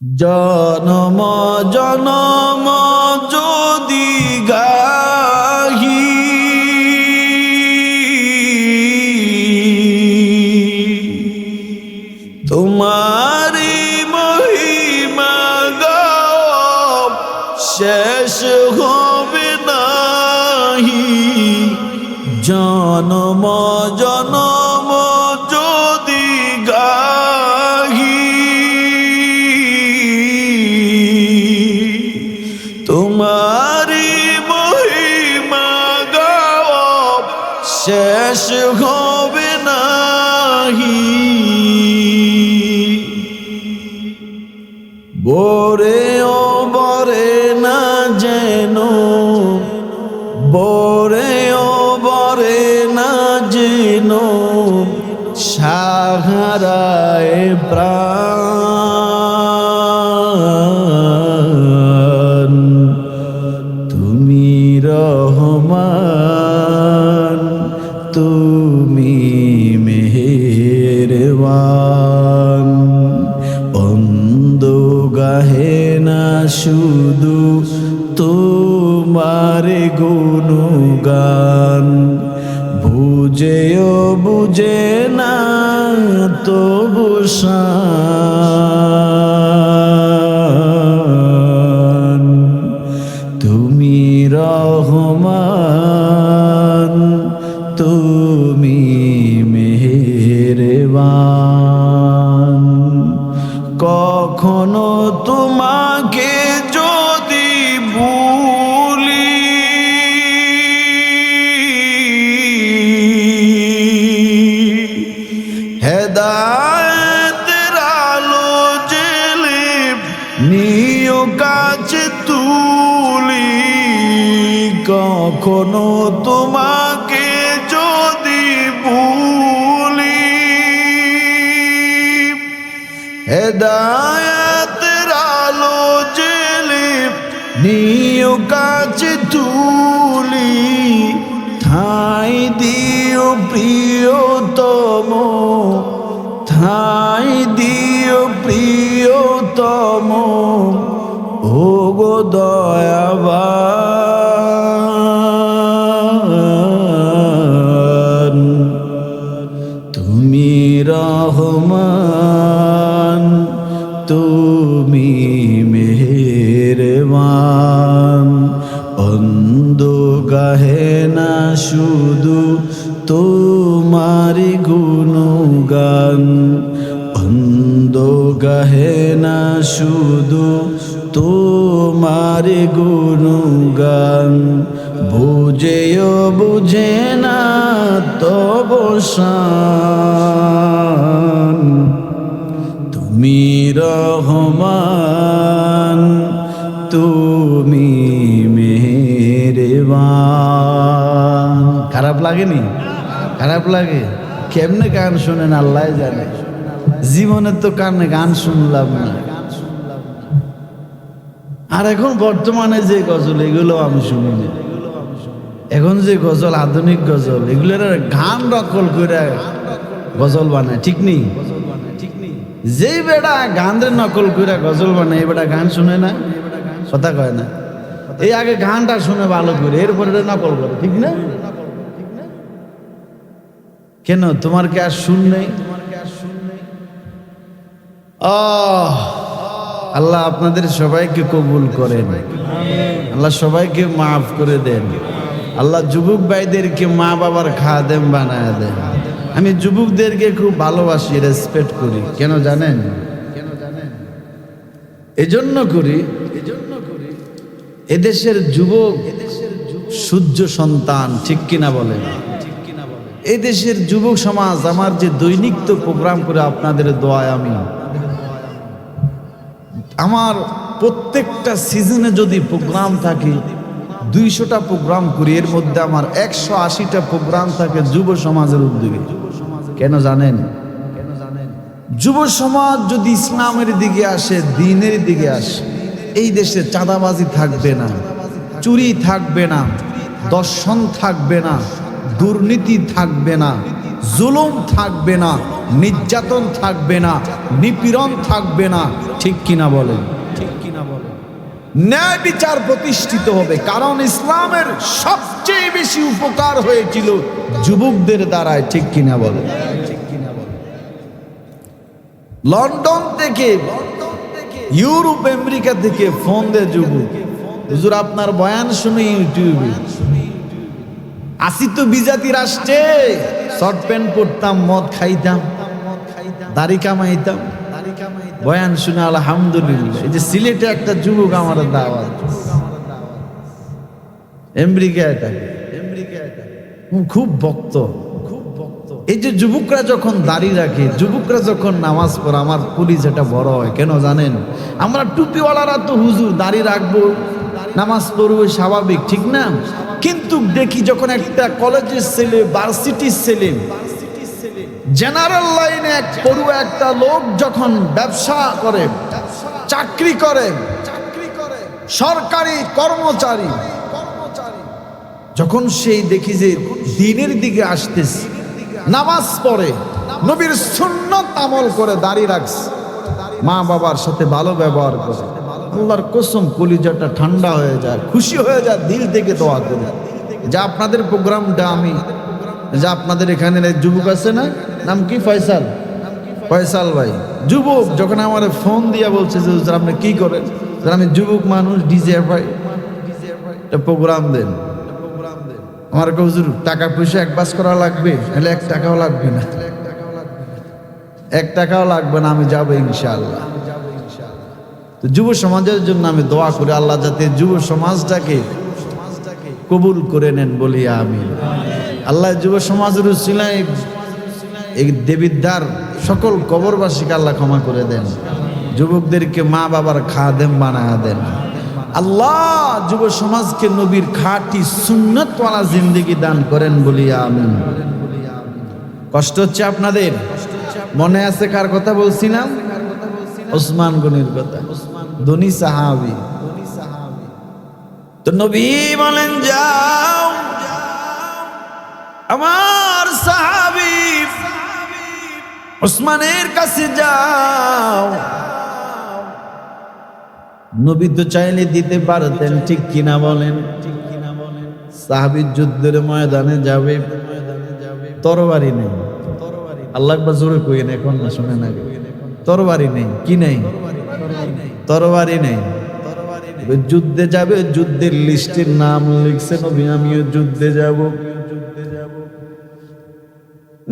জনম জনম যদি গাহি তোমারি মহিমা গাও শেষ হবে নাহি। জনম জনম যদি গাহি তোমারি মহিমা গাও শেষ হবে নাহি। বরে ও বরে না যেন বরে ও বরে না যেন সাহারায় প্রাণ। তুমি রহমান তুমি মেহেরবান। অন্ধ গাহে না শুধু তোমার গুণগান। বুঝেও বুঝে না তবু শান। তুমি রহমান তুমি মেহেরবান। কখনো তোমাকে যদি ভুলি হেদায়েতের আলো জেলে নিও কাছে তুলি। কখনো তোমাকে যদি ভুলি হেদায়েতের আলো জেলে নিও কাছে তুলি। ঠাঁই দিও প্রিয়তম ঠাঁই দিও প্রিয়তম ও গো দয়াবান। তুমি রহমান তুমি মেহেরবান। অন্ধ গাহে না শুধু তোমারি গুণগান। অন্ধ গাহে না শুধু তোমারি গুণগান। বুঝেও বুঝে না তবু শান। তুমি রহমান তুমি মেহেরবান। খারাপ লাগেনি? খারাপ লাগে? কেমনে গান শোনেন আল্লাহ জানে। জীবনে তো কানে গান শুনলাম না। আর এখন বর্তমানে যে গজল এগুলো আমি শুনি না। এখন যে গজল আধুনিক গজল এগুলোর গান নকল করে গজল বানায়, ঠিক নেই? যেই বেটা গানের নকল করে গজল বানায় এই বেটা গান শুনে না, কথা কয় না। এই আগে গানটা শুনে ভালো করে এরপরে নকল করে, ঠিক না? কেন তোমার কি আর শুন নেই? আল্লাহ আপনাদের সবাইকে কবুল করেন, আল্লাহ সবাইকে মাফ করে দেন, আল্লাহ যুবক ভাইদেরকে মা বাবার খাদেম বানায় দেন। আমি যুবকদেরকে খুব ভালোবাসি, রেসপেক্ট করি। কেন জানেন? এজন্য করি এদেশের যুবক সূর্য সন্তান, ঠিক কিনা বলেন? এই দেশের যুবক সমাজ আমার যে দৈনিক তো প্রোগ্রাম করে আপনাদের দোয়ায় আমি আমার প্রত্যেকটা সিজনে যদি প্রোগ্রাম থাকে 200টা প্রোগ্রাম করি, এর মধ্যে আমার 180টা প্রোগ্রাম থাকে যুব সমাজের উদ্যোগে। কেন জানেন? যুব সমাজ যদি ইসলামের দিকে আসে, দ্বীনের দিকে আসে, এই দেশে চাঁদাবাজি থাকবে না, চুরি থাকবে না, দর্শন থাকবে না, দুর্নীতি থাকবে না, জুলুম থাকবে না, নির্যাতন থাকবে না, নিপীড়ন থাকবে না। ঠিক কিনা বলেন? ঠিক কিনা বলেন? ন্যায় বিচার প্রতিষ্ঠিত হবে। কারণ ইসলামের সবচেয়ে বেশি উপকার হয়েছিল যুবকদের দ্বারায়। ঠিক কিনা বলেন? লন্ডন থেকে, ইউরোপ, আমেরিকা থেকে ফোন দেয় যুবক, হুজুর আপনার বয়ান শুনে ইউটিউবে আসি তো বিজাতি রাষ্ট্রে, শর্ট প্যান্ট পরতাম, মদ খাইতাম, দাড়ি কামাইতাম, বয়ান শুনে আলহামদুলিল্লাহ। এই যে সিলেটে একটা যুবক আমার দাওয়াত, আমেরিকায় থাকে, খুব ভক্ত। এই যে যুবকরা যখন দাড়ি রাখে, যুবকরা যখন নামাজ পড়ে, আমার পুলিশ এটা বড় হয়। কেন জানেন? আমরা টুপিওয়ালারা তো হুজুর দাড়ি রাখবো, নামাজ পড়বো, স্বাভাবিক, ঠিক না? কিন্তু দেখি যখন একটা কলেজের ছেলে, ভার্সিটির ছেলে, জেনারেল লাইনে পড়ুয়া একটা লোক যখন ব্যবসা করে, চাকরি করে, সরকারি কর্মচারী, যখন সেই দেখি যে দিনের দিকে আসতেছে, নামাজ পড়ে, নবীর সুন্নাত আমল করে, দাড়ি রাখছে, মা বাবার সাথে ভালো ব্যবহার করে, আল্লাহর কসম কলিজাটা ঠান্ডা হয়ে যায়, খুশি হয়ে যায়, দিল থেকে দোয়া করি। যা আপনাদের প্রোগ্রামটা আমি, যা আপনাদের এখানে যুবক আছে না, নাম কি? ফয়সাল, ফয়সাল ভাই যুবক, যখন আমার ফোন দিয়া বলছে যে আপনি কি করেন, আমি যুবক মানুষ, ডিজিএফআই প্রোগ্রাম দেন। আমার হুজুর টাকা পয়সা একবাস করা লাগবে, নাহলে 1 টাকাও লাগবে না, 1 টাকাও লাগবে না, আমি যাবো ইনশাআল্লাহ। তো যুব সমাজের জন্য আমি দোয়া করি, আল্লাহ যাতে যুব সমাজটাকে কবুল করে নেন, বলি আমি। আল্লাহ যুব সমাজের উসিলায় এই দেবিদ্বার সকল কবরবাসীকে আল্লাহ ক্ষমা করে দেন, যুবকদেরকে মা বাবার খাদেম বানায়া দেন। আল্লাহ যুব সমাজকে নবীর খাঁটি সুন্নতওয়ালা জিন্দেগি দান করেন, বলি আমিন। কষ্ট হচ্ছে আপনাদের? মনে আছে কার কথা বলছিলাম? ওসমান গনির কথা, ধনী সাহাবী। তো নবী বলেন, যাও আমার সাহাবী ওসমানের কাছে যাও। নবী তো চাইলে দিতে পারতেন, ঠিক কিনা বলেন? সাহাবী যুদ্ধের ময়দানে যাবে, তরবারি নেই। আল্লাহ একবার জোরে কইেন, এখন না শুনেন আগে। তরবারি নেই, কি নেই? তরবারি নেই। যুদ্ধে যাবে, যুদ্ধের লিস্টের নাম লিখছে নবী, আমিও যুদ্ধে যাব।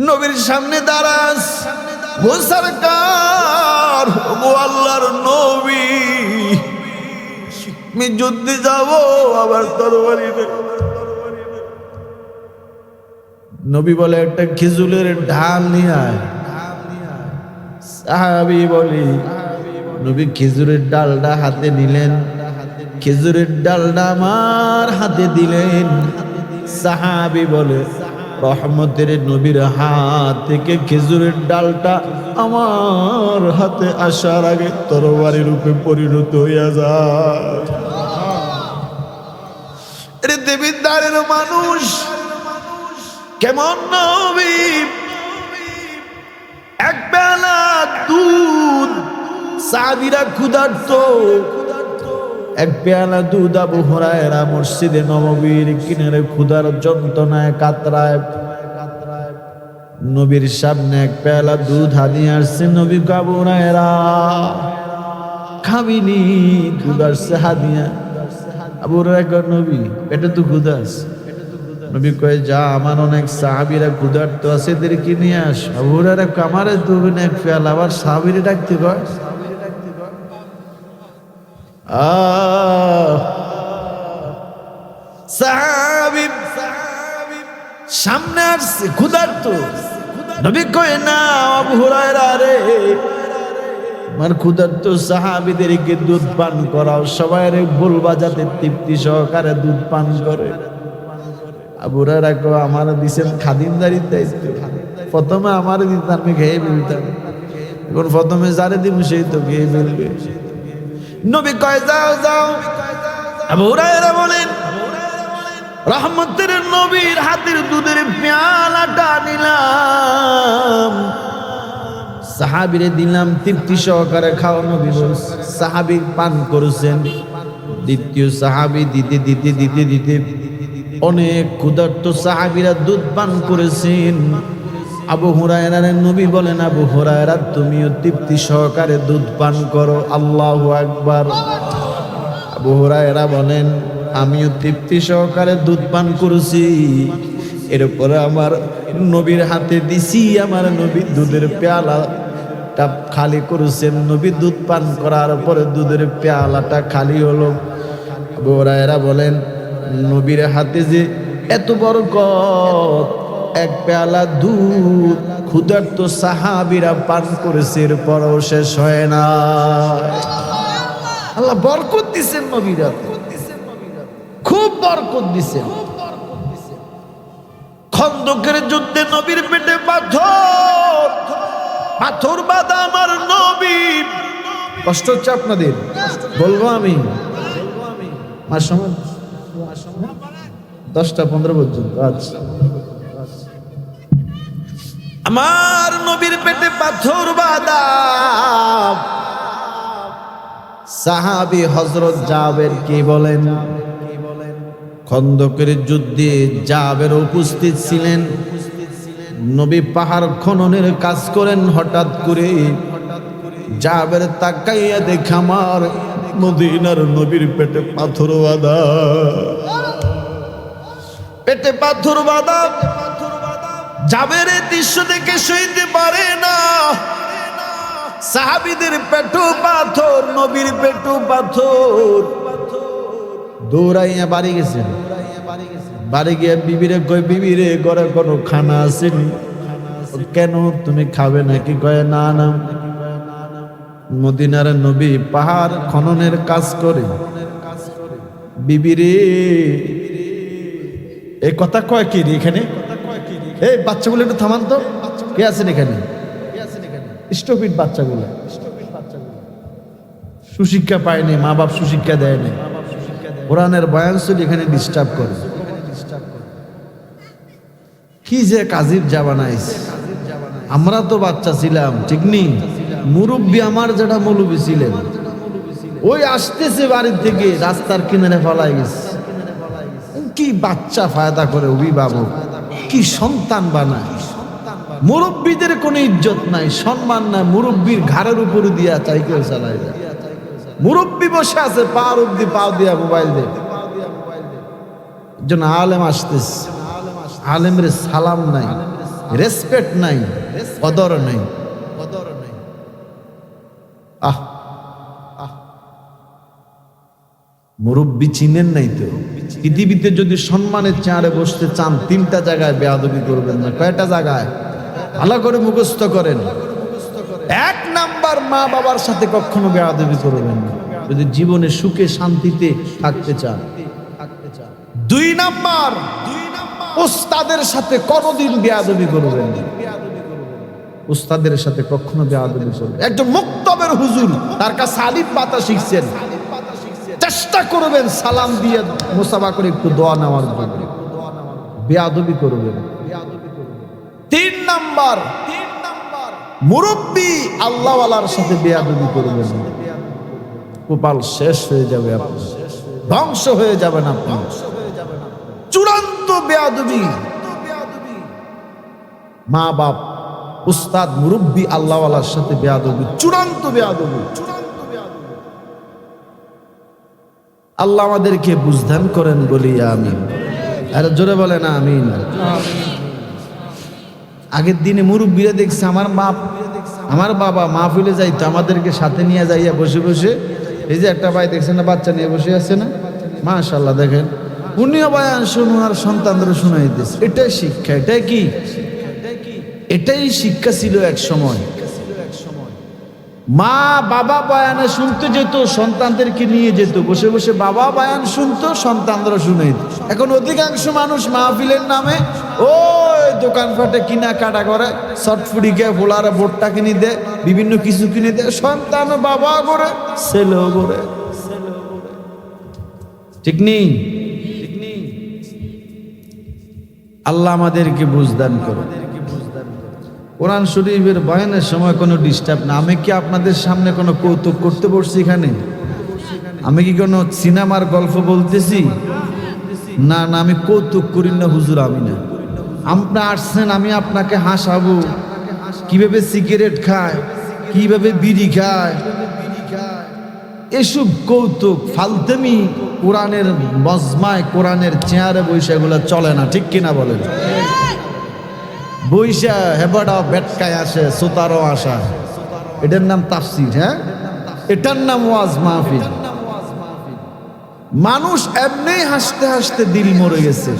নবীর সামনে দাঁড়াস, ও সরকার, ও আল্লাহর নবী, আমি যুদ্ধে যাব, আবার তরবারি নেই। নবী বলে, একটা খেজুরের ঢাল নিয়ে আয়। সাহাবী বলি, নবী খেজুরের ডালটা হাতে নিলেন, খেজুরের ডালটা আমার হাতে দিলেন। সাহাবী বলে, রহমতের নবীর হাত থেকে খেজুরের ডালটা আমার হাতে আসার আগে তরবারি রূপে পরিণত হইয়া যায়। এরে দেবিদ্বারের মানুষ কেমন নবী, এক বেলা দুধ, সাহাবীরা ক্ষুধার্ত, এক পেয়ালা দুধ আবু হুরায়রা মসজিদে নববীর কিনারে ক্ষুধার যন্ত্রণায় কাতরায়, নবীর সামনে এক পেয়ালা দুধ হাদিয়ে আসছে। নবী আবু হুরায়রা খাবিনি, দুধ আসছে হাদিয়া। আবু হুরায়রা, নবী পেটে তো ক্ষুধা আছে। নবী কয়, যা, আমার অনেক সাহাবীরা ক্ষুধার্ত আছে, এদেরকে নিয়ে আস। আবু হুরায়রা কামারে দুবেন এক পেয়ালা, আবার সাহাবীরে ডাকতে কয়। সাহাবী সামনে আসছে ক্ষুধার্ত। নবী কয়, না আবু হুরায়রা রে, আমার ক্ষুধার্ত সাহাবীদেরকে দুধ পান করাও, সবাই বলবা যাতে তৃপ্তি সহকারে দুধ পান করে। আবু হুরায়রা কয়, আমার দিছেন খাদিমদারির দায়িত্ব, প্রথমে আমার দিতেন, আমি খেয়ে ফেলতাম, এখন প্রথমে যারে দিব সেই তো খেয়ে ফেলবে। নবী কয়, যাও যাও। আবু হুরায়রা বলেন, রহমতের নবীর হাতের দুধের পেয়ালাটা নিলাম, সাহাবীরে দিলাম, তৃপ্তি সহকারে খাও নবী বলছে। সাহাবী পান করেছেন। দ্বিতীয় সাহাবী দিতে দিতে দিতে দিতে অনেক ক্ষুধার্ত সাহাবীরা দুধ পান করেছেন। আবু হুরায়রার নবী বলেন, আবু হুরায়রা তুমিও তৃপ্তি সহকারে দুধ পান করো। আল্লাহু আকবার। আবু হুরায়রা বলেন, আমিও তৃপ্তি সহকারে দুধ পান করেছি। এরপরে আমার নবীর হাতে দিছি, আমার নবী দুধের পেয়ালাটা খালি করেছেন। নবী দুধ পান করার পরে দুধের পেয়ালাটা খালি হলো। আবু হুরায়রা বলেন, নবীর হাতে যে এত বরকত, এক পেয়ালা দুধ ক্ষুধার্ত সাহাবীরা পান করেছে, এরপরও শেষ হয় না। আল্লাহ বরকত দিছেন নবীর হাতে, খুব বরকত দিছেন। খন্দকের যুদ্ধে নবীর পেটে পাথর, পাথর বাঁধা আমার নবী। কষ্ট হচ্ছে আপনাদের? বলবো আমি মার সময় 10টা 15 পর্যন্ত। আচ্ছা, আমার নবীর পেটে পাথর বাঁধা সাহাবী হযরত জাবের কি বলেন, খন্দকের যুদ্ধে জাবের উপস্থিত ছিলেন। নবী পাহাড় খননের কাজ করেন। হঠাৎ করে জাবের তাকাইয়া দেখে আমার মদিনার নবীর পেটে পাথর বাঁধা, পেটে পাথর বাঁধা। জাবের দৃশ্য দেখে সইতে পারে না। সাহাবীদের পেটু পাথর, নবীর পেটু পাথর। দৌড়াইয়া বাড়ি গেছেন। বাড়ি গিয়ে বিবিরে কয়, বিবিরে ঘরে কোনো খানা আসেনি? কেন, তুমি খাবে নাকি? কয় না না, মদিনার নবী পাহাড় খননের কাজ করে। বিবিরে এই কথা কয় কি এখানে? এই বাচ্চাগুলো একটু থামান তো, কে আছেন এখানে? স্টপিড বাচ্চাগুলো, সুশিক্ষা পায়নি, মা বাপ সুশিক্ষা দেয়নি, কোরআনের বয়ান শুনে এখানে ডিস্টার্ব করে। কি যে কাজীর জামানাইস। আমরা তো বাচ্চা ছিলাম, ঠিক নেই? মুরব্বী আমার যেটা মৌলবী ছিলেন, ওই আসতেছে বাড়ির থেকে, রাস্তার কিনারে ফলাই গেছে। কি বাচ্চা ফায়দা করে অভিভাবক, কি সন্তান বানায়। মুরব্বীদের কোনো ইজ্জত নাই, সম্মান নাই। মুরব্বীর ঘাড়ের উপরে দিয়া সাইকেল চালায় যায়। মুরব্বী বসে আছে, পার অব্দি পাও দিয়া মোবাইল দেয়। একজন আলেম আসতেছে, আলেমের সালাম নাই, রেসপেক্ট নাই, কদর নাই। আহ আহ, মুরব্বী চিনেন নাই তো? পৃথিবীতে যদি সম্মানের চেয়ারে বসতে চান, 3টা জায়গায় বেয়াদবি করবেন না। কয়টা জায়গায়? ভালো করে মুখস্থ করেন। 1 নাম্বার, মা বাবার সাথে কখনো বেয়াদবি করবেন না যদি জীবনে সুখে শান্তিতে থাকতে চান। 2 নাম্বার, উস্তাদের সাথে কোনোদিন বেয়াদবি করবেন না। উস্তাদের সাথে কখনো বেয়াদবি করবেন। একজন মুক্তবের হুজুর, তার কাছে আলিফ পাতা শিখছেন, চেষ্টা করবেন সালাম দিয়ে মুসাফা করে একটু দোয়া নেওয়ার জন্য। বেয়াদবি করবেন। 3 নাম্বার, মুরব্বী আল্লাহওয়ালার সাথে বেয়াদবি করবেন। কপাল শেষ হয়ে যাবে, আপনার ধ্বংস হয়ে যাবেন আপনি। চূড়ান্ত বেয়াদবি। মা বাপ, উস্তাদ, মুরব্বী আল্লাহওয়ালার সাথে বেয়াদবি, চূড়ান্ত বেয়াদবি। আল্লাহ আমাদেরকে বুঝদান করেন, বলি আমিন। আর জোরে বলেন আমিন। আগের দিনে মুরব্বীরা দেখছে, আমার বাবা মাহফিলে যাইতো, আমাদেরকে সাথে নিয়ে যাইয়া বসে বসে, এই যে একটা ভাই দেখছেন না, বাচ্চা নিয়ে বসে আছে না, মাশাআল্লাহ, দেখেন উনিও বয়ান শুনুন আর সন্তানদের শুনাই দিচ্ছে। এটাই শিক্ষা। এটাই কি? এটাই শিক্ষা ছিল এক সময়। মা বাবা বয়ানে শুনতে যেত, সন্তানদেরকে নিয়ে যেত, বসে বসে বাবা বয়ান শুনতো, সন্তানরা শুনে। এখন অধিকাংশ মানুষ মাহফিলের নামে ওই দোকানপাটে কিনা কাটা করে, শর্টফুটি গিয়ে ভোলারে বোর্ডটা কিনে দেয়, বিভিন্ন কিছু কিনে দেয়, সন্তান বাবা করে, ছেলেও করে। ঠিক নেই? আল্লাহ আমাদেরকে বুঝদান করো। কোরআন শরীফের বয়ানের সময় কোনো ডিস্টার্ব না। আমি কি আপনাদের সামনে কোনো কৌতুক করতে বসছি এখানে? আমি কি কোনো সিনেমার গল্প বলতেছি? না না, আমি কৌতুক করি না হুজুর, আমি না। আপনি আসছেন, আমি আপনাকে হাসাবো কিভাবে সিগারেট খায়, কিভাবে বিড়ি খায়, এসব কৌতুক ফালতেমি কোরআনের মজমায়, কোরআনের চেয়ারে বৈশা এগুলো চলে না, ঠিক কিনা বলেন? বৈশা হেবাটা বেটকায় আসে, সোতারও আসা, এটার নাম তাফসির। হ্যাঁ, এটার নাম ওয়াজ মাহফিল। মানুষ এমনি হাসতে হাসতে দিল মরে গেছে।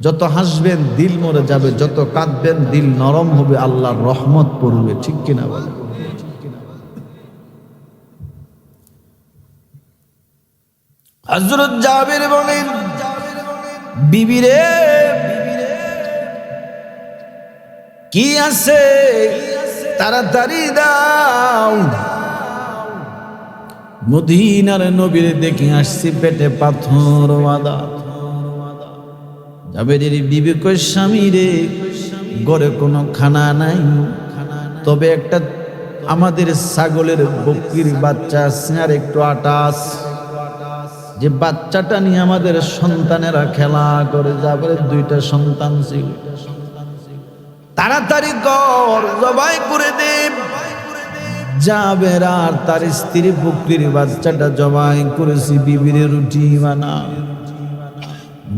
যত হাসবেন দিল মরে যাবে, যত কাঁদবেন দিল নরম হবে, আল্লাহর রহমত পড়বে, ঠিক কিনা বলেন? হযরত জাবের বলেন, বিবিরে কি আছে তাড়াতাড়ি দাও, মদিনার নবীর দেখে আসছি পেটে পাথর বাঁধা। জাবেরের বিবি কই, স্বামী রে ঘরে কোনো খানা নাই, তবে একটা আমাদের ছাগলের বকরির বাচ্চা আছে আর একটু আটা আছে, যে বাচ্চাটা নিয়ে আমাদের সন্তানেরা খেলা করে। জাবেরের দুইটা সন্তান ছিল, তাড়াতাড়ি কর জবাই করে দে। জাবের আর তার স্ত্রী বকরির বাচ্চাটা জবাই করেছি, বিবিরে রুটি বানা,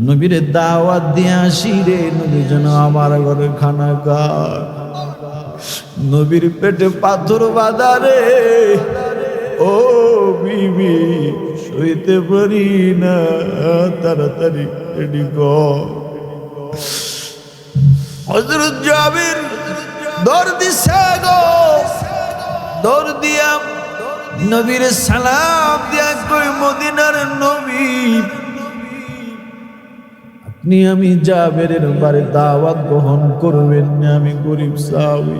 নবীরে দাওয়াত দিয়ে আসি রে, নবী যেন আমার ঘরে খানা খায়। নবীর পেটে পাথর বাঁধা রে, ও বিবি সইতে পারি না, তাড়াতাড়ি রেডি কর। হযরত জাবের দৌড় দিছে গো, দৌড় দিয়া নবীর সালাম দিয়া কই, মদিনার নবী আপনি আমি জাবেরের বাড়ি দাওয়াত গ্রহণ করবেন না? আমি গরিব সাহাবী,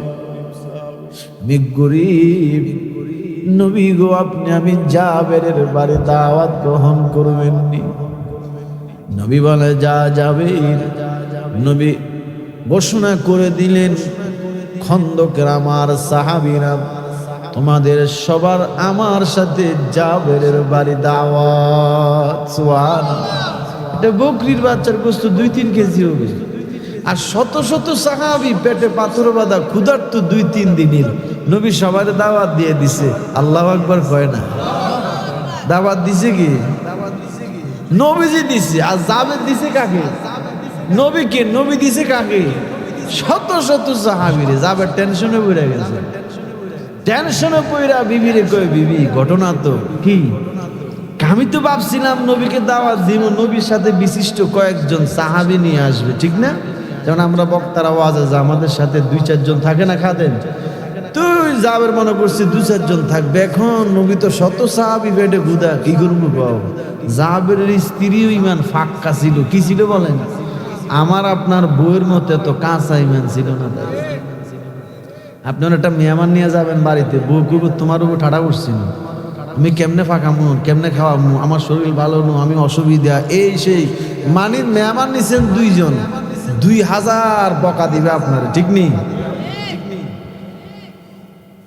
আমি গরিব, নবী গো আপনি আমি জাবেরের বাড়ি দাওয়াত গ্রহণ করবেন নি? নবী বলে, যা জাবের। নবী ঘোষণা করে দিলেন, খন্দকের আমার সাহাবীরা, তোমাদের সবার আমার সাথে জাবেরের বাড়ি দাওয়াত। সুবহানাল্লাহ। এটা বকরির বাচ্চার গোশত 2-3 কেজি হবে, আর শত শত সাহাবী পেটে পাথর বাঁধা ক্ষুধার্ত 2-3 দিনের। নবী সবার দাওয়াত দিয়ে দিছে। আল্লাহু আকবার কয় না? দাওয়াত দিছে কি? নবীজি দিছে। আর জাবের দিছে কাকে? নবীকে। নবী দিছে কাকে? শত শত সাহাবীরে। জাবের টেনশনে পড়ে গেছে, টেনশনে পড়া বিবিরে কয়, বিবি ঘটনা তো কি? আমি তো ভাবছিলাম নবীকে দাওয়াত দিব, নবীর সাথে বিশিষ্ট কয়েকজন সাহাবী নিয়ে আসবে, ঠিক না? যেমন আমরা বক্তারা ওয়াজে যা, আমাদের সাথে 2-4 জন থাকে না খাদেন, তুই জাবের মনে করছিস 2-4 জন থাকবে। এখন নবী তো শত সাহাবী পেটে ক্ষুধা, কি করবো পাও? জাবের স্ত্রীও ইমান ফাক্কা ছিল। কি ছিল বলেন? আমার আপনার বউয়ের মতো তো কাঁচা ইমান ছিল না তার। আপনার একটা মেহমান নিয়ে যাবেন বাড়িতে, বউ কইব তোমার উপর ঠাড়া করছিল, আমি কেমনে ফাঁকামু, কেমনে খাওয়ামু, আমার শরীর ভালো নু, আমি অসুবিধা, এই সেই। মানে মেহমান নিছেন 2 জন, 2000 বকা দিবে আপনার, ঠিক নেই?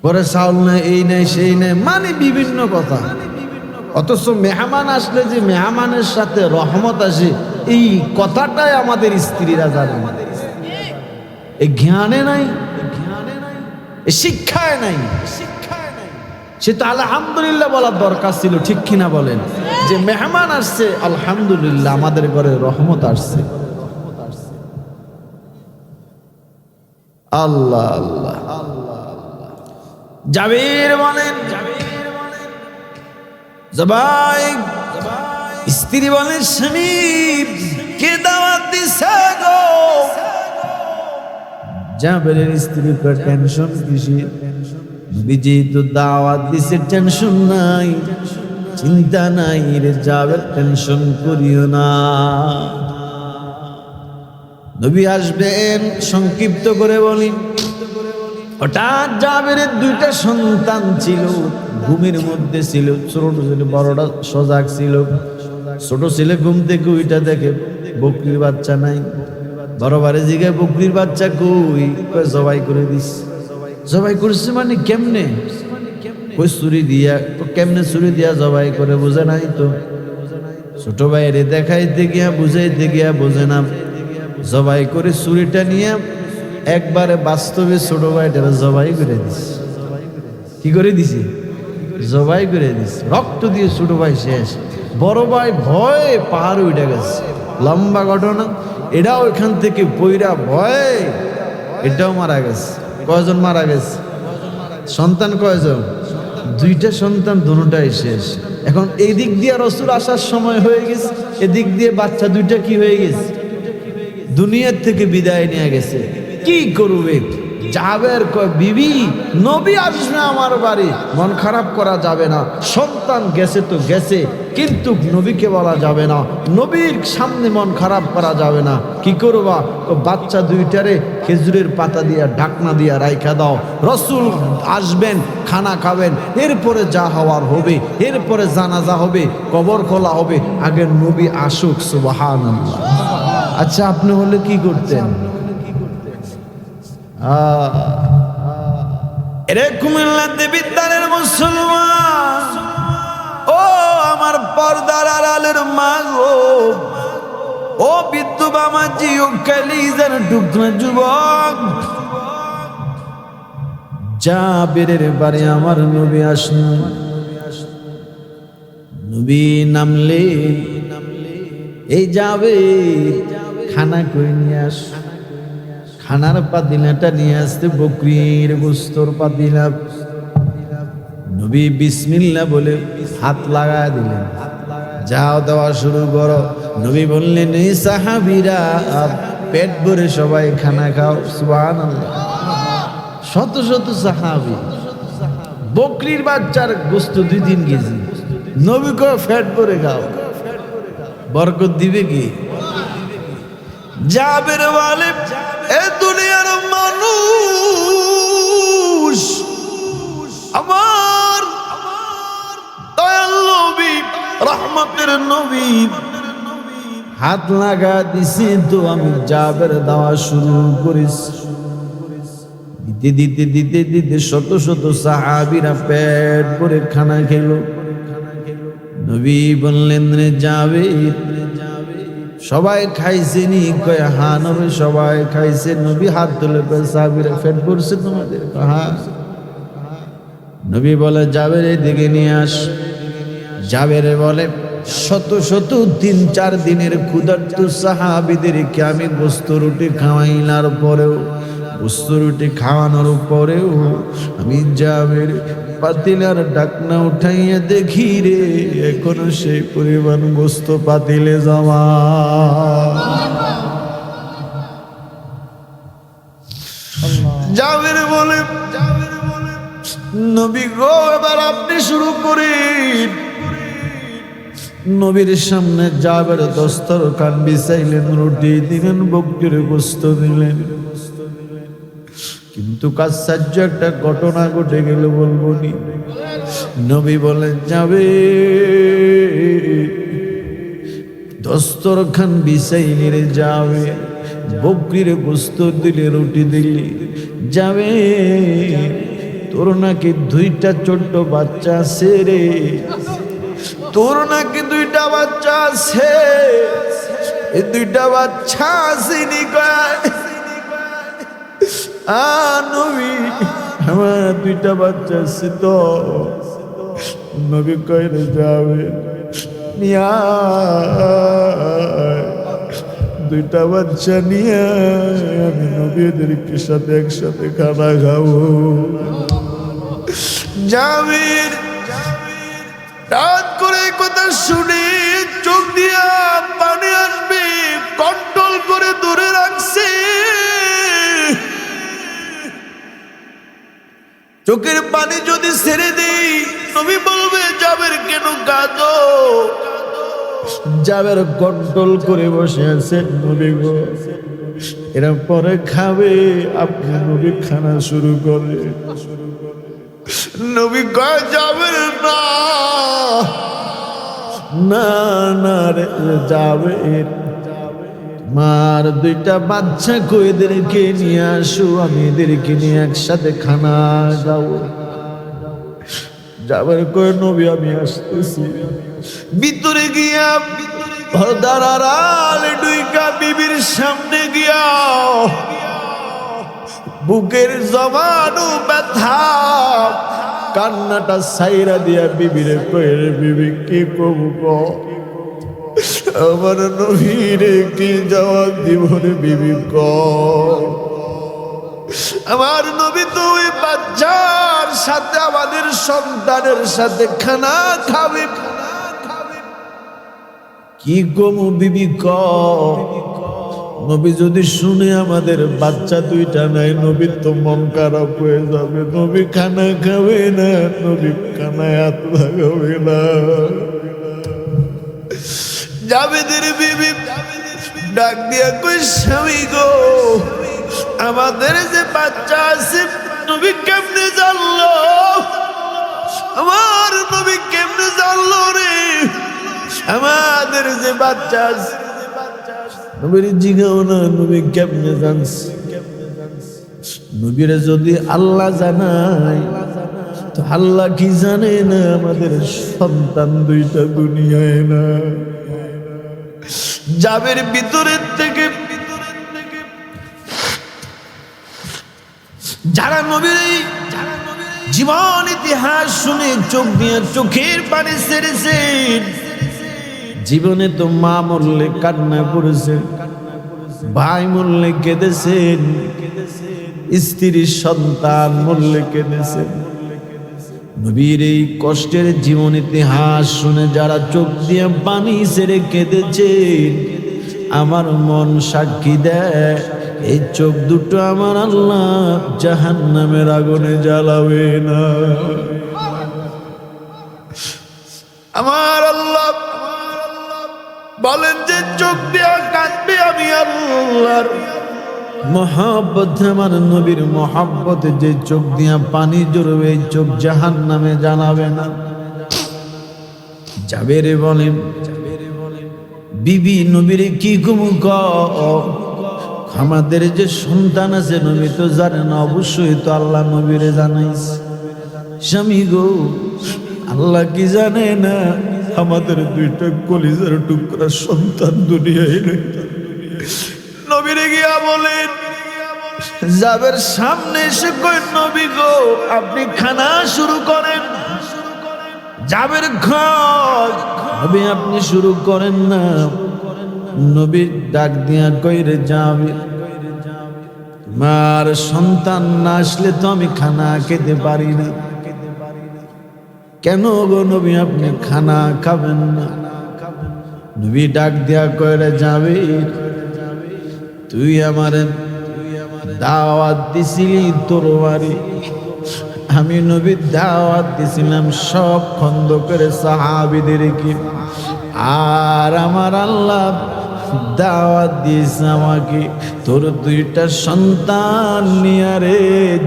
পরে চাউল নেই, এই নেই সেই নেই, মানে বিভিন্ন কথা। অথচ মেহমান আসলে যে মেহমানের সাথে রহমত আসে, এই কথাটাই আমাদের স্ত্রীরা জানে না। এই জ্ঞানে নাই, এই শিক্ষায় নাই। সে তো আলহামদুলিল্লাহ বলার দরকার ছিল, ঠিক কিনা বলেন? যে মেহমান আসছে, আলহামদুলিল্লাহ আমাদের ঘরে রহমত আসছে। আল্লাহ আল্লাহ। জাবের বলেন, জবাই স্ত্রী বলেন, স্বামী কে দাওয়াত দিছে গো? জাবেরের স্ত্রী কো, টেনশন কিসের? বিজি তো দাওয়াত দিছে, টেনশন নাই, চিন্তা নাই রে জাবের, টেনশন করিও না। নবী আসবেন, সংক্ষিপ্ত করে বলি। হঠাৎ জাবেরের 2টা সন্তান ছিল, ঘুমের মধ্যে ছিল। ছোট ছিল, বড়টা সজাগ ছিল। ছোট ছেলে ঘুম থেকে উইটা দেখে বকরির বাচ্চা নাই। বড় বারে জিগায় বকরির বাচ্চা কই? কয় জবাই করে দিস। জবাই করছে মানে কেমনে? কই ছুরি দিয়া। কেমনে ছুরি দিয়া জবাই করে বুঝে নাই তো। ছোট ভাইরে দেখাইতে গিয়া বুঝাইতে গিয়া বোঝে না, জবাই করে ছুরিটা নিয়ে একবারে বাস্তবে ছোট ভাইটার জবাই করে দিস। কি করে দিছি? জবাই করে দিস। রক্ত দিয়ে ছোট ভাই শেষ। বড় ভাই ভয়ে পাহাড় উঠে গেছে। লম্বা ঘটনা। এটাও এখান থেকে পইরা ভয়ে এটাও মারা গেছে। কয়জন মারা গেছে? সন্তান কয়জন? দুইটা সন্তান, দুটাই শেষ। এখন এই দিক দিয়ে রসুল আসার সময় হয়ে গেছে, এদিক দিয়ে বাচ্চা দুইটা কি হয়ে গেছে? দুনিয়ার থেকে বিদায় নিয়ে গেছে। কি করবে? জাবের কয় বিবি নবী আসবে আমার বাড়ি, মন খারাপ করা যাবে না। সন্তান গেছে তো গেছে, কিন্তু নবীকে বলা যাবে না, নবীর সামনে মন খারাপ করা যাবে না। কি করবা? ও বাচ্চা দুইটারে খেজুরের পাতা দিয়া ঢাকনা দিয়া রাইখা দাও। রসুল আসবেন, খানা খাবেন, এরপরে যা হওয়ার হবে, এরপরে জানাজা হবে, কবর খোলা হবে। আগে নবী আসুক। সুবহানাল্লাহ। আচ্ছা, আপনি হলে কি করতেন? এরে কুমিল্লা দেবিদ্বারের মুসলমান, ও আমার পর্দার আড়ালের মা গো, ও বিদ্যুৎ আমার জিও কালিজার টুকরা যুবক, জাবেরের বাড়ি আমার নবী আসলেন। নবী নামলে এই যাবে খানা করে নিয়ে আস। খানার পাতিলাটা নিয়ে আসতে বকরির গোস্তর পাতিলা। নবী বিসমিল্লাহ বলে হাত লাগায় দিলেন। যাও, দেওয়া শুরু করো। নবী বললেন, এই সাহাবীরা পেট ভরে সবাই খানা খাও। সুবহানাল্লাহ। শত শত সাহাবী। বকরির বাচ্চার গোস্ত 2-3 কেজি। নবী কয় পেট ভরে খাও। বরকত দিবে কি? জাবের বলে, এ দুনিয়ার মানুষ, আমার দয়াল নবী, রহমতের নবী হাত লাগা দিছে, তো আমি জাবের দেওয়া শুরু করিস। দিতে দিতে দিতে দিতে শত শত সাহাবীরা পেট ভরে খানা খেলো। নবী বললেন, রে জাবের, সবাই খাইছে নি? কয় হ্যাঁ নবী, সবাই খাইছে। নবী হাত তুলে সাহাবীরা পেট ভরছে তোমাদের? হ্যাঁ। নবী বলে, জাবের এদিকে নিয়ে আস। জাবেরে বলে, শত শত 3-4 দিনের ক্ষুধার্ত সাহাবীদেরকে আমি গোস্ত রুটি খাওয়াইলার পরেও, গোস্ত রুটি খাওয়ানোর পরেও আমি জাবের পাতিলার ঢাকনা উঠাইয়া দেখি রে, এখনো সেই পরিমাণ গোস্ত পাতিলে জমা। জাবের বলে, নবী গো, এবার আপনি শুরু করেন। নবীর সামনে জাবের দস্তরখান বিছাইলেন, রুটি দিলেন, বকরির গোস্ত দিলেন। কিন্তু আশ্চর্য একটা ঘটনা ঘটে গেল, বলবো নি? নবী বলেন, যাবে দস্তরখান বিছাইলে রে, যাবে বকরির গোস্ত দিলে, রুটি দিলি, যাবে তোর নাকি 2টা ছোট্ট বাচ্চা আছে রে, তোর নাকি 2টা বাচ্চা আছে। এই 2টা বাচ্চা আসেনি? কয় নবী, আমার 2টা বাচ্চা আছে তো। নবী কয়, রে যাবে, 2টা বাচ্চা নিয়ে আমি নবীদেরকে সাথে একসাথে খানা খাবো। জাবির রাত করে কথা শুনে চোখ দিয়া পানি আসবে, কন্ট্রোল করে দূরে রাখছে। চোখের পানি যদি ছেড়ে দেই, নবী বলবে, জাবের কেন কাঁদো? জাবের কন্ট্রোল করে বসে আছে। নবী গো, এরা পরে খাবে, আপনি নবী খানা শুরু করে। নবী কয়, জাবের না, না না রে, জাবের মার দুইটা বাচ্চা কই এদেরকে নিয়ে আসো, আমি এদেরকে নিয়ে একসাথে খানা খাবো। যাবার কই নবী আমি আসতেছি। ভিতরে গিয়া পর্দার আড়ালে ঢুইকা বিবির সামনে গিয়া বুকের জমানো ব্যথা কান্নাটা সাইরা দিয়া বিবিরে কইরে, বিবি কি কবু ক, আমার নবীরে কি জবাব দিব রে বিবি ক। আমার নবী তো ওই বাচ্চার সাথে আমাদের সন্তানের সাথে খানা খাবে, কি কমু বিবি ক। নবী যদি শুনে আমাদের বাচ্চা দুইটা নাই, নবীর তো মন খারাপ হয়ে যাবে। নবী খানা খাবে না, নবী খানায় হাত লাগাবে না। জাবেদের বিবি ডাক দিয়া কই, স্বামী গো, আমাদের যে বাচ্চা আছে নবী কেমনে জানলো? আমার নবী কেমনে জানলো রে আমাদের যে বাচ্চা আছে? নবীর জিগাও না, নবী কেমনে জানছে? নবীরে যদি আল্লাহ জানায় তো আল্লাহ কি জানে না আমাদের সন্তান দুইটা দুনিয়ায় না? জাবের ভিতরের থেকে যারা নবীর জীবন ইতিহাস শুনে চোখ দিয়ে চোখের পানি ছেড়েছেন, জীবনে তো মা মরলে কান্না করেছেন, ভাই মরলে কেঁদেছেন, স্ত্রী সন্তান মরলে কেঁদেছেন। নবীর এই কষ্টের জীবন ইতিহাস শুনে যারা চোখ দিয়ে পানি ছেড়ে কেঁদেছেন, আমার মন সাক্ষী দেয় এই চোখ দুটো আমার আল্লাহ জাহান্নামের আগুনে জ্বালাবে না। আমার আল্লাহ বলেন যে চোখ দিয়ে কাঁদবে আমি আল্লাহর মহব্বত, আমার নবীর মহব্বতে যে চোখ দিয়া পানি জড়বে, এই চোখ জাহান্নামে জ্বালাবে না। জাবেরে বলেন, বিবি নবীরে কি কমু ক, আমাদের যে সন্তান আছে নবী তো জানে না, অবশ্যই তো আল্লাহ নবীরে জানাইছে। স্বামী গো, আল্লাহ কি জানে না আমাদের দুইটা কলিজার টুকরা সন্তান দুনিয়ায় নেই? নবীরে গিয়া বলেন, জাবের সামনে এসে কই, নবী গো আপনি খানা শুরু করেন। জাবের ঘর, নবী আপনি শুরু করেন না। নবী ডাক দিয়া কইরে, যাবে মার সন্তান না আসলে তো আমি খানা খেতে পারি না। কেন গো নবী আপনি খানা খাবেন না? নবী ডাক দিয়া কইরে, যাবে তুই আমারে দাওয়াত দিছিলি তোর বাড়ি, আমি নবী দাওয়াত দিছিলাম সব খন্দকের সাহাবীদেরকে, আর আমার আল্লাহ দাওয়াত দিয়েছে আমাকে তোর দুইটা সন্তান নিয়ে রে,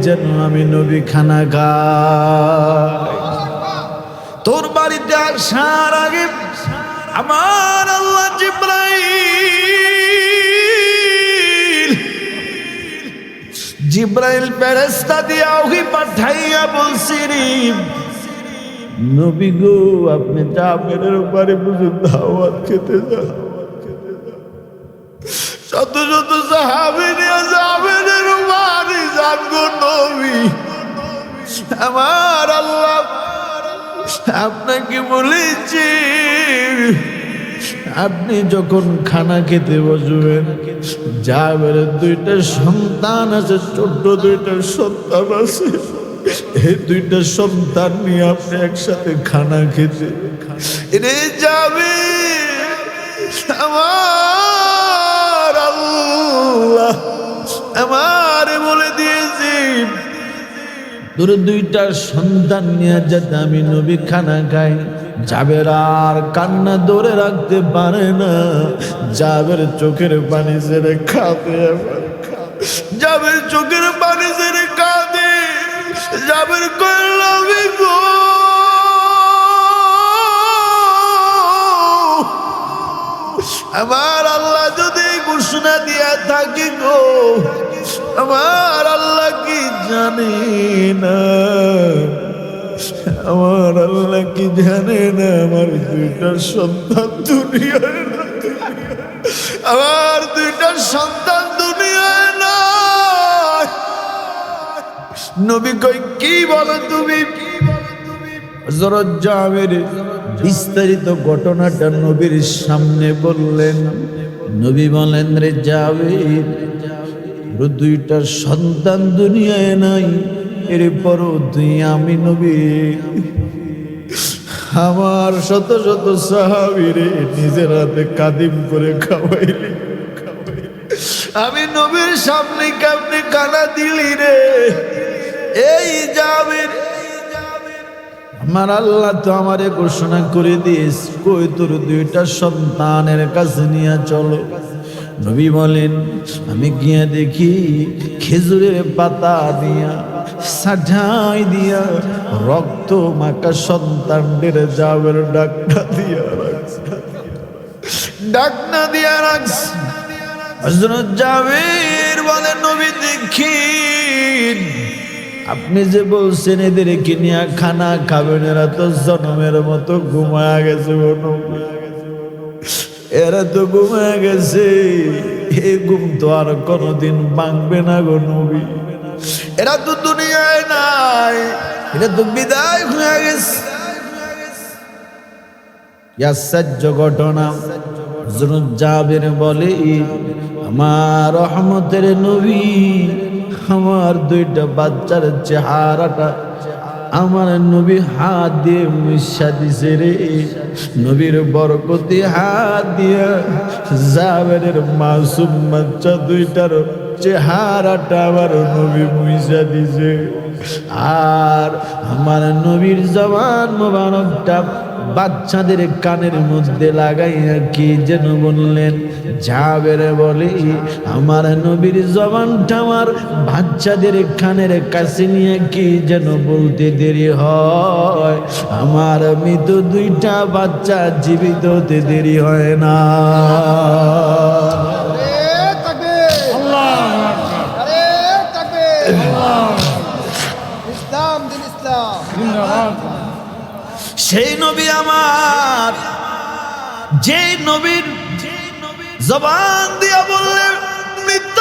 যেন আমি নবী খানা খাই। তোর বাড়িতে আসার আগে আমার আল্লাহ জিব্রাইল ফেরেশতা দিয়া ওহি পাঠাইয়া বলছি রে, নবী গো আপনি জাবেরের বাড়ি বুঝে দাওয়াত খেতে যান। শত শত সাহাবী নিয়ে জাবেরের বাড়ি যান গো নবী। আমার আল্লাহ আপনাকে বলেছি, আপনি যখন খানা খেতে বসবেন, জাবেরের দুইটা সন্তান আছে, ছোট্ট দুইটা সন্তান আছে, এই দুইটা সন্তান নিয়ে আপনি একসাথে খানা খেতে রে যাবে। আমার আল্লাহ আমারে বলে দিয়েছি তোর দুইটা সন্তান নিয়ে যাতে আমি নবী খানা খাই। জাবের আর কান্না ধরে রাখতে পারে না, জাবের চোখের পানি ছেড়ে কাঁদে, জাবের চোখের পানি ছেড়ে কাঁদে। জাবের কইল, নবী গো আমার আল্লাহ যদি ঘোষণা দিয়া থাকি গো, আমার আল্লাহ কি জানে না? আমার আল্লাহ কি জানে না আমার দুইটা সন্তান দুনিয়ায় না? আমার দুইটা সন্তান দুনিয়ায় না। নবী কই কি বলো তুমি? হযরত জাবের বিস্তারিত ঘটনাটা নবীর সামনে বললেন। নবী বলেন, রে জাবের, দুইটা সন্তান দুনিয়ায় নাই, এরপরও তুই আমি নবী আমার শত শত সাহাবীরে নিজের হাতে কাদিম করে খাওয়াইলি, আমি নবীর সামনে কেমনে কানা দিলি রে? এই জাবের, আমার আল্লাহ তো আমারে ঘোষণা করে দিয়েছ, কই তোর দুইটা সন্তানের কাছে নিয়ে চলো। নবী বলেন, আমি গিয়ে দেখি খেজুরের পাতা দিয়া সাজাই দিয়া রক্ত মাখা সন্তানদের জাবের ডাকনা দিয়া রাখছে, ডাকনা দিয়া রাখছে। হযরত জাবের বলেন, নবী দেখি আপনি যে বলছেন এদেরকে নিয়ে খানা খাবেন, এরা তো জন্মের মতো ঘুমায়া গেছে গো নবী, এরা তো ঘুমায়া গেছে, এই ঘুম তো আর কোনোদিন ভাঙবে না গো নবী, এরা তো দুনিয়ায় নাই, এরা তো বিদায় হয়ে গেছে। আশ্চর্য ঘটনা। হযরত জাবের বলে, আমার রহমতের নবী, আমার দুইটা বাচ্চার চেহারাটা আমার নবী হাত দিয়ে মুছা দিছে রে। নবীর বরকতে হাত দিয়া জাবেরের মাসুম বাচ্চা দুইটার চেহারাটা আমার নবী মুছা দিছে। আর আমার নবীর জবান মোবারকটা বাচ্চাদের কানের মধ্যে লাগাইয়া কি যেন বললেন। জাবের বলে, আমার নবীর জবানটা আমার বাচ্চাদের কানের কাছে নিয়ে কি যেন বলতে দেরি হয়, আমার মৃত দুইটা বাচ্চা জীবিত হতে দেরি হয় না। সেই নবী আমার, যে নবীর জবান দিয়া বললেন মৃত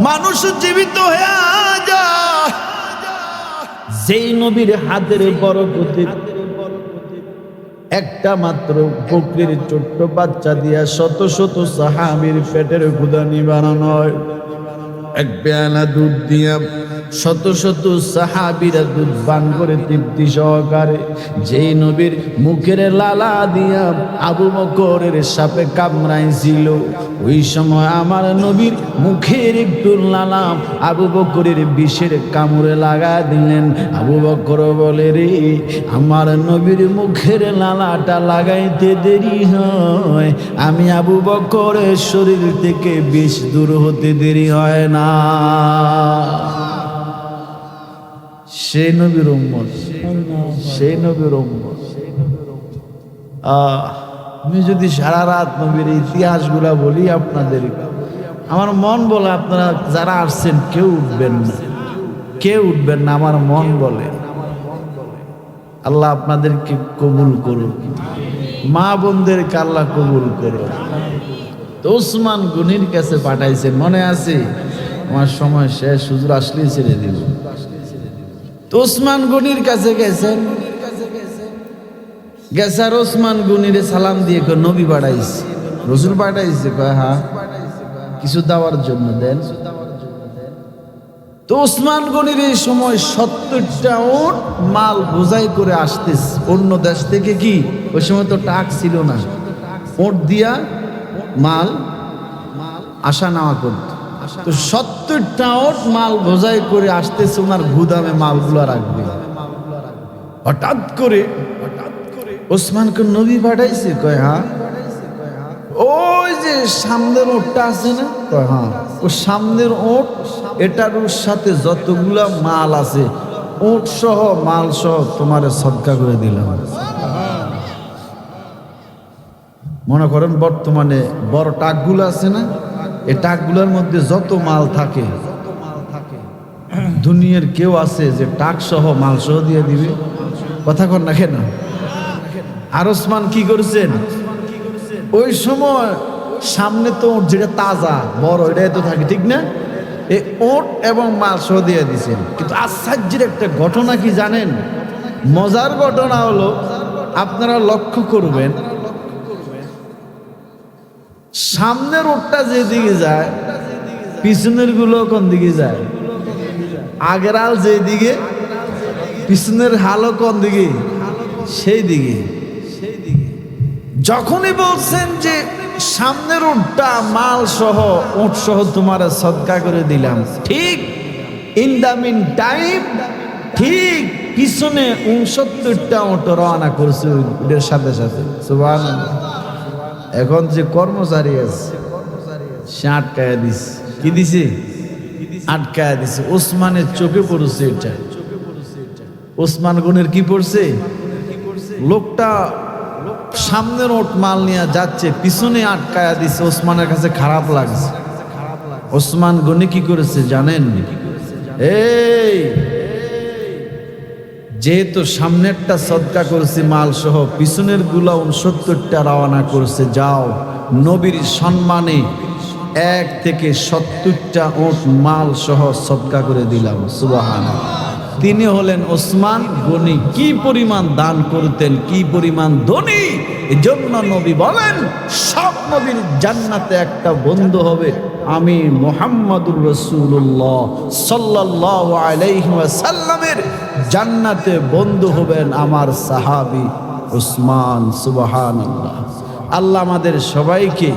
মানুষ জীবিত হয়ে যায়, যেই নবীর হাতের বরকতে একটা মাত্র বকরির ছোট্ট বাচ্চা দিয়া শত শত সাহাবীর পেটের ক্ষুধা নিবারণ হয়, এক পেয়ালা দুধ দিয়া শত শত সাহাবীরা দুধ পান করে তৃপ্তি সহকারে, যেই নবীর মুখের লালা দিয়া আবু বকরের সাপে কামড়াইছিল, ওই সময় আমার নবীর মুখের একটু লালা আবু বকরের বিষের কামড়ে লাগা দিলেন। আবু বকর বলে, রে আমার নবীর মুখের লালাটা লাগাইতে দেরি হয়, আমি আবু বকরের শরীর থেকে বিষ দূর হতে দেরি হয় না। সেই নবীর উম্মত, সেই নবীর উম্মত। আমি যদি সারা রাত নবীর ইতিহাসগুলা বলি আপনাদের, আমার মন বলে আপনারা যারা আসছেন কেউ উঠবেন না, কেউ উঠবেন না, আমার মন বলে। আল্লাহ আপনাদেরকে কবুল করুন, মা বোনদেরকে আল্লাহ কবুল করুন। তো ওসমান গনির কাছে পাঠাইছেন, মনে আছে? আমার সময় শেষ, হুজুর আসলেই ছেড়ে দিব। তো ওসমান গনির কাছে গেছেন, গেছার ওসমান গনিরে সালাম দিয়ে নবী পাঠাইছে, রসুল পাঠাইছে, কয় হ্যাঁ কিছু দেওয়ার জন্য দেন। তো ওসমান গনির এই সময় 70টা উট মাল বোঝাই করে আসতেছে অন্য দেশ থেকে। কি ওই সময় তো টাক ছিল না, উট দিয়া মাল আসা নেওয়া করত। তো 70টা উট মাল বোঝাই করে আসতেছে, ওনার গুদামে মালগুলা রাখবে। হঠাৎ করে ওসমানকে নবী পাঠাইছে, কয় হ্যাঁ। ওই যে সামনের ওটটা আছে না, কয় হ্যাঁ। ও সামনের ওট, এটার সাথে যতগুলা মাল আছে ওট সহ মাল সহ তোমারে সদকা করে দিলাম। মনে করেন বর্তমানে বড় টাকগুলো আছে না, এই টাকগুলোর মধ্যে যত মাল থাকে, দুনিয়ার কেউ আছে যে টাক সহ মাল সহ দিয়ে দিবে? কথা কর না কেন? আর ওসমান কি করছেন ওই সময়? সামনে তো ওট যেটা তাজা বড় এটাই তো থাকে, ঠিক না? এই ওট এবং মাল সহ দিয়ে দিছেন। কিন্তু আশ্চর্যের একটা ঘটনা কি জানেন? মজার ঘটনা হলো, আপনারা লক্ষ্য করবেন, সামনের ওটটা যেদিকে যায় পিছনের গুলো কোন দিকে যায়? আগের হাল যেদিকে, পিছনের হালও কোন দিকে? সেই দিকে। যখনই বলছেন যে সামনের উটটা মাল সহ উট সহ তোমার সদকা করে দিলাম, ঠিক ইন দা মিন টাইম ঠিক পিছনে 69টা উট রওনা করছে ওদের সাথে সাথে। সুবহানাল্লাহ। এখন যে কর্মচারী আছে সে আটকায়া দিছে। কি দিছে? আটকায়া দিছে। ওসমানের চোখে পড়ছে এটা। ওসমান গনের কি পড়ছে? লোকটা সামনের ওট মাল নিয়ে যাচ্ছে, পিছনে আটকায়া দিছে। ওসমানের কাছে খারাপ লাগছে। ওসমান গনি কি করেছে জানেন? এই যেহেতু সামনেরটা সদকা করছে মাল সহ, পিছনের গুলা 69টা রওনা করছে, যাও নবীর সম্মানে 1 থেকে 70টা ওট মাল সহ সদকা করে দিলাম। সুবহানাল্লাহ। তিনি হলেন ওসমান গনি। কি পরিমাণ দান করতেন, কি পরিমাণ ধনী! এজন্য নবী বলেন সব নবীর জান্নাতে একটা বন্ধু হবে, আমি মুহাম্মাদুর রাসূলুল্লাহ সাল্লাল্লাহু আলাইহি ওয়াসাল্লামের জান্নাতে বন্ধু হবেন আমার সাহাবী ওসমান। সুবহানাল্লাহ। আল্লাহ আমাদের সবাইকে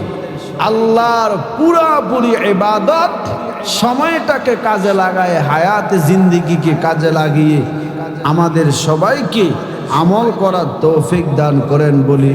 আল্লাহর পুরাপুরি ইবাদত সময়টাকে কাজে লাগায়, হায়াতে জিন্দেগিকে কাজে লাগিয়ে আমাদের সবাইকে আমল করার তৌফিক দান করেন বলি।